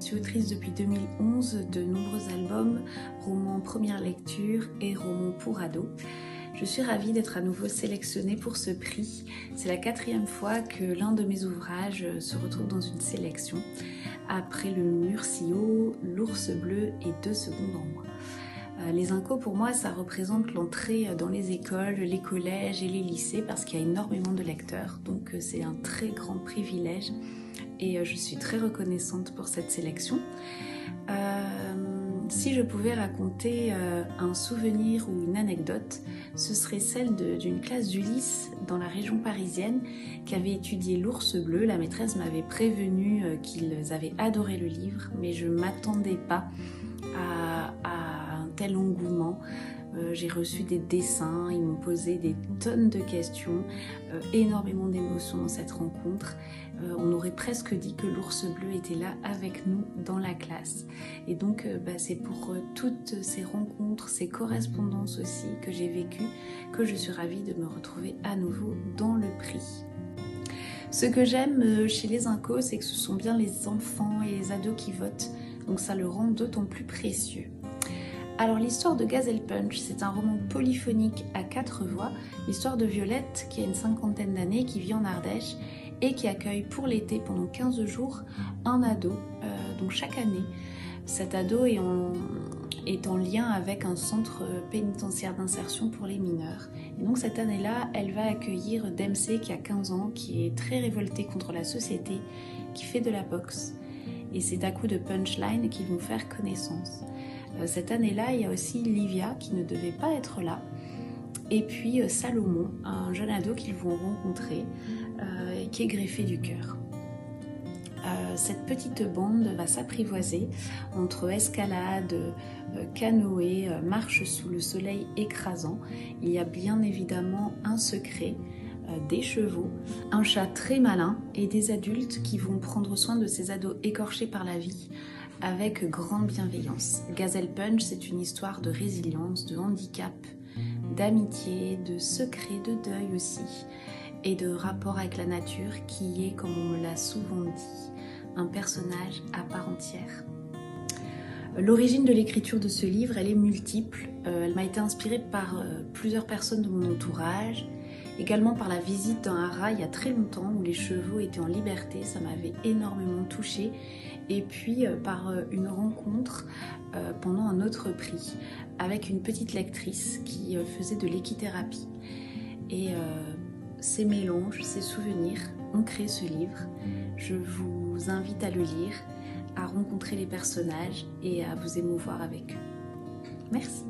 suis autrice depuis 2011 de nombreux albums, romans première lecture et romans pour ados. Je suis ravie d'être à nouveau sélectionnée pour ce prix. C'est la 4e fois que l'un de mes ouvrages se retrouve dans une sélection, après le mur si haut, l'ours bleu et 2 secondes en moi. Les Incos, pour moi, ça représente l'entrée dans les écoles, les collèges et les lycées parce qu'il y a énormément de lecteurs, donc c'est un très grand privilège et je suis très reconnaissante pour cette sélection. Si je pouvais raconter un souvenir ou une anecdote, ce serait celle d'une classe d'Ulysse dans la région parisienne qui avait étudié l'ours bleu. La maîtresse m'avait prévenu qu'ils avaient adoré le livre, mais je ne m'attendais pas à un tel engouement. J'ai reçu des dessins, ils m'ont posé des tonnes de questions, énormément d'émotions dans cette rencontre. On aurait presque dit que l'ours bleu était là avec nous dans la classe. Et donc c'est pour toutes ces rencontres, ces correspondances aussi que j'ai vécues, que je suis ravie de me retrouver à nouveau dans le prix. Ce que j'aime chez les Incos, c'est que ce sont bien les enfants et les ados qui votent, donc ça le rend d'autant plus précieux. Alors l'histoire de Gazelle Punch, c'est un roman polyphonique à 4 voix, l'histoire de Violette qui a une 50aine d'années, qui vit en Ardèche et qui accueille pour l'été pendant 15 jours un ado, donc chaque année. Cet ado est en lien avec un centre pénitentiaire d'insertion pour les mineurs. Et donc cette année-là, elle va accueillir Dempsey qui a 15 ans, qui est très révolté contre la société, qui fait de la boxe. Et c'est à coup de punchline qu'ils vont faire connaissance. Cette année-là, il y a aussi Livia qui ne devait pas être là. Et puis Salomon, un jeune ado qu'ils vont rencontrer, qui est greffé du cœur. Cette petite bande va s'apprivoiser entre escalade, canoë, marche sous le soleil écrasant. Il y a bien évidemment un secret, des chevaux, un chat très malin et des adultes qui vont prendre soin de ces ados écorchés par la vie avec grande bienveillance. Gazelle Punch, c'est une histoire de résilience, de handicap, d'amitié, de secret, de deuil aussi, et de rapport avec la nature qui est, comme on me l'a souvent dit, un personnage à part entière. L'origine de l'écriture de ce livre, elle est multiple. Elle m'a été inspirée par plusieurs personnes de mon entourage, également par la visite d'un haras il y a très longtemps où les chevaux étaient en liberté, ça m'avait énormément touchée, et puis par une rencontre pendant un autre prix avec une petite lectrice qui faisait de l'équithérapie. Et ces mélanges, ces souvenirs ont créé ce livre. Je vous invite à le lire, à rencontrer les personnages et à vous émouvoir avec eux. Merci.